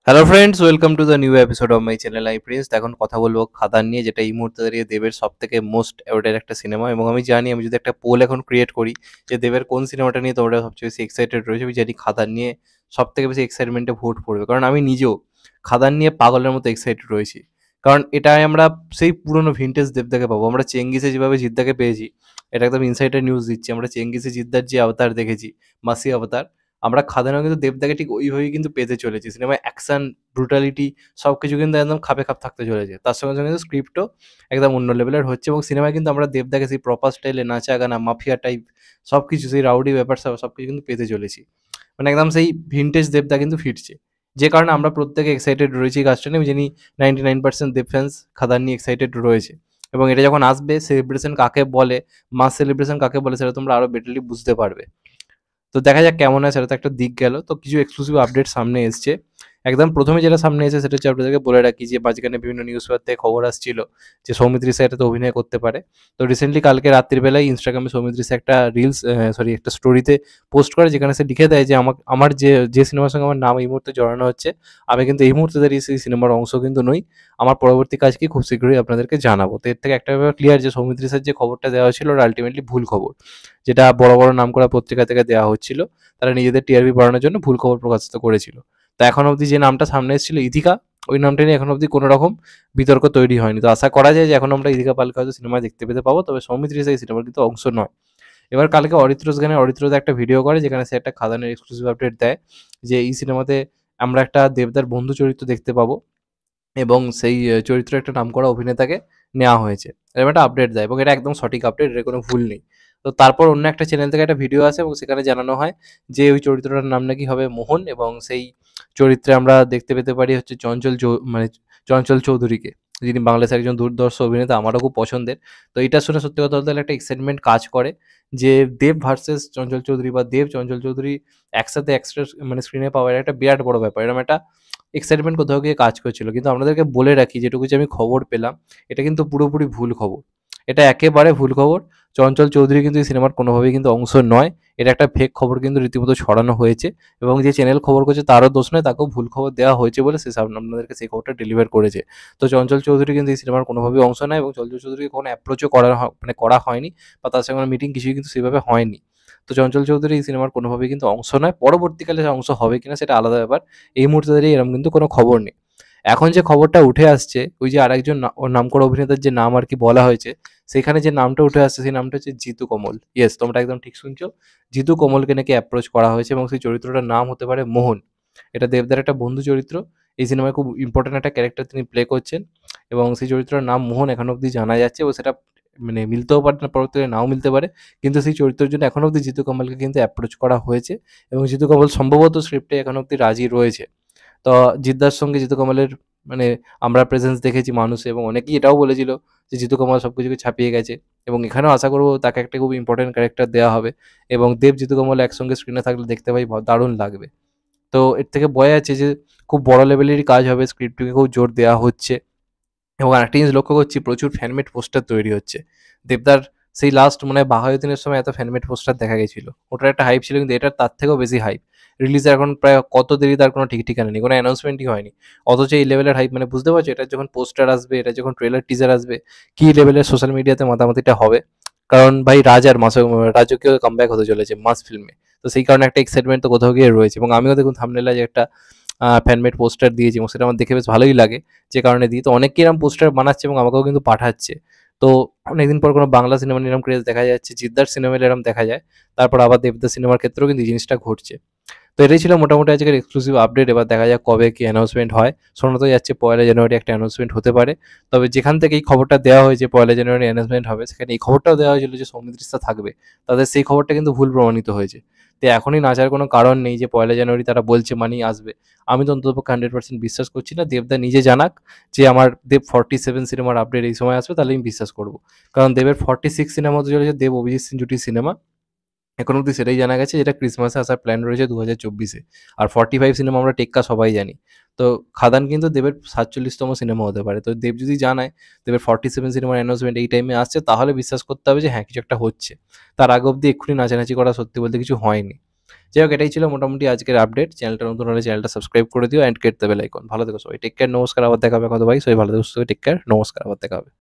Hello friends, welcome to the new episode of my channel I Prince. এখন কথা বলবো খাদান নিয়ে, যেটা এই মুহূর্তে দাঁড়িয়ে দেবের সব থেকে মোস্ট অ্যাওয়ার্ডের একটা সিনেমা। এবং আমি জানি, আমি যদি একটা পোল এখন ক্রিয়েট করি যে দেবের কোন সিনেমাটা নিয়ে তোমরা সবচেয়ে বেশি এক্সাইটেড রয়েছে, আমি জানি খাদান নিয়ে সব থেকে বেশি এক্সাইটমেন্টে ভোট পড়বে। কারণ আমি নিজেও খাদান নিয়ে পাগলের মতো এক্সাইটেড রয়েছি। কারণ এটাই আমরা সেই পুরনো ভিন্টেজ দেবদাকে পাবো। আমরা চেঙ্গিসে যেভাবে জিদ্দাকে পেয়েছি, এটা একদম ইনসাইডার নিউজ দিচ্ছি, আমরা চেঙ্গিসে জিদ্দার যে অবতার দেখেছি, মাসি অবতার, আমরা খাদানেও কিন্তু দেবদাকে ঠিক ওইভাবেই কিন্তু পেতে চলেছি। সিনেমায় অ্যাকশন, ব্রুটালিটি সবকিছু কিন্তু একদম খাপে খাপ থাকতে চলেছে। তার সঙ্গে সঙ্গে কিন্তু স্ক্রিপ্টও একদম অন্য লেভেলের হচ্ছে, এবং সিনেমায় কিন্তু আমরা দেবদাকে সেই প্রপার স্টাইলে নাচা গানা, মাফিয়া টাইপ সবকিছু, সেই রাউডি ব্যাপার-স্যাপার সবকিছু কিন্তু পেতে চলেছি। মানে একদম সেই ভিনটেজ দেবদা কিন্তু ফিরছে। যে কারণে আমরা প্রত্যেকে এক্সাইটেড রয়েছি এই কাজটা নিয়ে। আমি জানি 99% দেব ফ্যান্স খাদান নিয়ে এক্সাইটেড রয়েছে। এবং এটা যখন আসবে, সেলিব্রেশন কাকে বলে, মাস সেলিব্রেশন কাকে বলে, সেটা তোমরা আরো বেটারলি বুঝতে পারবে। তো দেখা যাক কেমন হয়, সেটা তো একটা দিক গেল। তো কিছু এক্সক্লুসিভ আপডেট সামনে এসছে। একদম প্রথমে যেটা সামনে এসেছে সেটা হচ্ছে, আপনাদেরকে বলে রাখি যে মাঝখানে বিভিন্ন নিউজ পেপার থেকে খবর আসছিল যে সৌমিত্র স্যার এটাতে অভিনয় করতে পারে। তো রিসেন্টলি কালকে রাত্রিবেলায় ইনস্টাগ্রামে সৌমিত্র স্যার একটা রিলস, একটা স্টোরিতে পোস্ট করে, যেখানে সে লিখে দেয় যে আমার যে সিনেমার সঙ্গে আমার নাম এই মুহূর্তে জড়ানো হচ্ছে, আমি কিন্তু এই মুহূর্তে দাঁড়িয়ে সেই সিনেমার অংশ কিন্তু নই। আমার পরবর্তী কাজ কি খুব শীঘ্রই আপনাদেরকে জানাবো। তো এর থেকে একটা ব্যাপার ক্লিয়ার যে সৌমিত্র স্যার যে খবরটা দেওয়া হয়েছিল ওটা আলটিমেটলি ভুল খবর, যেটা বড় বড় নামকরা পত্রিকা থেকে দেওয়া হচ্ছিল। তারা নিজেদের টিআরপি বাড়ানোর জন্য ভুল খবর প্রকাশিত করেছিল। তো এখন অবধি যে নামটা সামনে এসেছিল ইথিকা, ওই নামটা নিয়ে এখন অবধি কোনো রকম বিতর্ক তৈরি হয়নি। তো আশা করা যায় যে এখন আমরা ইথিকা পালকে হয়তো সিনেমায় দেখতে পেতে পাবো, তবে সৌমিত্র এই সিনেমার কিন্তু অংশ নয়। এবার কালকে অরিত্রস গানে অরিত্রস একটা ভিডিও করে, যেখানে সে একটা খাদানের এক্সক্লুসিভ আপডেট দেয় যে এই সিনেমাতে আমরা একটা দেবদার বন্ধু চরিত্র দেখতে পাবো, এবং সেই চরিত্রের একটা নামকরা অভিনেতাকে নেওয়া হয়েছে। এরকম একটা আপডেট দেয়, এবং এটা একদম সঠিক আপডেট, এর কোনো ভুল নেই। তো তারপর অন্য একটা চ্যানেল থেকে একটা ভিডিও আসে, এবং সেখানে জানানো হয় যে ওই চরিত্রটার নাম নাকি হবে মোহন, এবং সেই চরিত্রে আমরা দেখতে পেতে পারি হচ্ছে চঞ্চল চৌধুরীকে, যিনি বাংলাদেশের একজন দুর্ধর্ষ অভিনেতা, আমারও খুব পছন্দের। তো এটা শুনে সত্যি কথা বলতে গেলে একটা এক্সাইটমেন্ট কাজ করে যে দেব ভার্সেস চঞ্চল চৌধুরী, বা দেব চঞ্চল চৌধুরী একসাথে এক্সট্রা স্ক্রিনে পাওয়া, এটা একটা বিরাট বড় ব্যাপার। এরকম একটা এক্সাইটমেন্ট কোথাও গিয়ে কাজ করছিল। কিন্তু আপনাদেরকে বলে রাখি, যেটুকু যে আমি খবর পেলাম, এটা কিন্তু পুরোপুরি ভুল খবর। এটা একেবারে ভুল খবর। চঞ্চল চৌধুরী কিন্তু এই সিনেমার কোনোভাবেই কিন্তু অংশ নয়। এটা একটা ফেক খবর কিন্তু রীতিমতো ছড়ানো হয়েছে, এবং যে চ্যানেল খবর করছে তারও দোষ নয়, তাকেও ভুল খবর দেওয়া হয়েছে বলে সে আপনাদেরকে সেই খবরটা ডেলিভার করেছে। তো চঞ্চল চৌধুরী কিন্তু এই সিনেমার কোনোভাবেই অংশ নয়, এবং চঞ্চল চৌধুরীকে কোনো অ্যাপ্রোচও করা হয়নি, বা তার সঙ্গে মিটিং কিছুই কিন্তু সেভাবে হয়নি। তো চঞ্চল চৌধুরী এই সিনেমার কোনোভাবেই কিন্তু অংশ নয়। পরবর্তীকালে সে অংশ হবে কিনা সেটা আলাদা ব্যাপার। এই মুহূর্তে দাঁড়িয়ে এরকম কিন্তু কোনো খবর নেই। এখন যে খবরটা উঠে আসছে, ওই যে আরেকজন ওর নামকরা অভিনেতার যে নাম আর কি বলা হয়েছে, সেখানে যে নামটা উঠে আসছে সেই নামটা হচ্ছে জিতু কমল। ইয়েস, তোমরা একদম ঠিক শুনছো। জিতু কমলকে নাকি অ্যাপ্রোচ করা হয়েছে, এবং সেই চরিত্রটার নাম হতে পারে মোহন। এটা দেবদার একটা বন্ধু চরিত্র। এই সিনেমায় খুব ইম্পর্টেন্ট একটা ক্যারেক্টার তিনি প্লে করছেন, এবং সেই চরিত্রের নাম মোহন এখন অবধি জানা যাচ্ছে, এবং সেটা মিলতেও পারে না, পরবর্তীকালে নাও মিলতে পারে। কিন্তু সেই চরিত্রের জন্য এখন অবধি জিতু কমলকে কিন্তু অ্যাপ্রোচ করা হয়েছে, এবং জিতু কমল সম্ভবত স্ক্রিপ্টে এখন অবধি রাজি রয়েছে। তো জিদ্দার সঙ্গে জিতু কমলের মানে আমরা প্রেজেন্স দেখেছি মানুষে, এবং অনেকেই এটাও বলেছিল যে জিতু কমল সব কিছুকে ছাপিয়ে গেছে, এবং এখানেও আশা করবো তাকে একটা খুব ইম্পর্টেন্ট ক্যারেক্টার দেওয়া হবে, এবং দেব জিতু কমল একসঙ্গে স্ক্রিনে থাকলে দেখতে পাই দারুণ লাগবে। তো এর থেকে বোঝা যাচ্ছে যে খুব বড় লেভেলেরই কাজ হবে, স্ক্রিপ্টটিকে খুব জোর দেওয়া হচ্ছে। এবং আরেকটা জিনিস লক্ষ্য করছি, প্রচুর ফ্যানমেড পোস্টার তৈরি হচ্ছে। দেবদার সেই লাস্ট মনে হয় বাঘাযতীনের সময় এত ফ্যানমেড পোস্টার দেখা গেছিল, ওটার একটা হাইপ ছিল, কিন্তু এটার তার থেকেও বেশি হাইপ। রিলিজের এখন প্রায় কত দেরি তার কোনো ঠিক ঠিকানা নেই, কোনো অ্যানাউন্সমেন্টই হয়নি, অথচ এই লেভেলের হাইপ। মানে বুঝতে পারছো, এটার যখন পোস্টার আসবে, এটা যখন ট্রেলার টিজার আসবে, কি লেভেলের সোশ্যাল মিডিয়াতে মাতামাতিটা হবে। কারণ ভাই রাজকীয় কামব্যাক হতে চলেছে মাস ফিল্মে। তো সেই কারণে একটা এক্সাইটমেন্ট তো কোথাও গিয়ে রয়েছে, এবং আমিও দেখুন থাম্বনেলে যে একটা ফ্যানমেড পোস্টার দিয়েছি, এবং সেটা আমার দেখে বেশ ভালোই লাগে, যে কারণে দিই। তো অনেকেই এরকম পোস্টার বানাচ্ছে এবং আমাকেও কিন্তু পাঠাচ্ছে। তো অনেকদিন পর কোনো বাংলা সিনেমা এরকম ক্রেজ দেখা যাচ্ছে, জিদ্দার সিনেমায় এরকম দেখা যায়, তারপর আবার দেবদাস সিনেমার ক্ষেত্রেও কিন্তু এই জিনিসটা ঘটছে। তো এটাই ছিল মোটামুটি আজকের এক্সক্লুসিভ আপডেট। এবার দেখা যাক কবে কি অ্যানাউন্সমেন্ট হয়। শোনা তো যাচ্ছে 1 জানুয়ারি একটা অ্যানাউন্সমেন্ট হতে পারে। তবে যেখান থেকে এই খবরটা দেওয়া হয়েছে 1 জানুয়ারি অ্যানাউন্সমেন্ট হবে, সেখানে এই খবরটাও দেওয়া হয়েছিল যে সৌমিত্র স্যার থাকবে। তাদের সেই খবরটা কিন্তু ভুল প্রমাণিত হয়েছে। তো এখনই নাচার কোনো কারণ নেই যে 1 জানুয়ারি তারা বলছে মানেই আসবে। আমি তো অন্ততপক্ষে 100% বিশ্বাস করছি না। দেবদা নিজে জানাক যে আমার দেব 47 সিনেমার আপডেট এই সময় আসবে, তাহলে আমি বিশ্বাস করব। কারণ দেবের 46 সিনেমা হতে চলেছে দেব অভিজিৎ সিং জুটির সিনেমা। এখন অব্দি সেটাই জানা গেছে, যেটা ক্রিসমাসে আসার প্ল্যান রয়েছে 2024-এ। আর 45 সিনেমা আমরা টেক্কা সবাই জানি। তো খাদান কিন্তু দেবের 47তম সিনেমা হতে পারে। তো দেব যদি জানায় দেবের 47 সিনেমার অ্যানাউন্সমেন্ট এই টাইমে আসছে, তাহলে বিশ্বাস করতে হবে যে হ্যাঁ, কিছু একটা হচ্ছে। তার আগে অব্দি এক্ষুনি নাচানাচি করা সত্যি বলতে কিছু হয়নি। যাই হোক, এটাই ছিল মোটামুটি আজকের আপডেট। চ্যানেলটা নতুন হলে চ্যানেলটা সাবস্ক্রাইব করে দিও and get the bell icon. ভালো থেকো সবাই। টেক কেয়ার, নমস্কার, আবার দেখা হবে কত ভাই। সবাই ভালো থেকো, সুস্থ থেকো, টেক কেয়ার, নমস্কার, আবার দেখা হবে।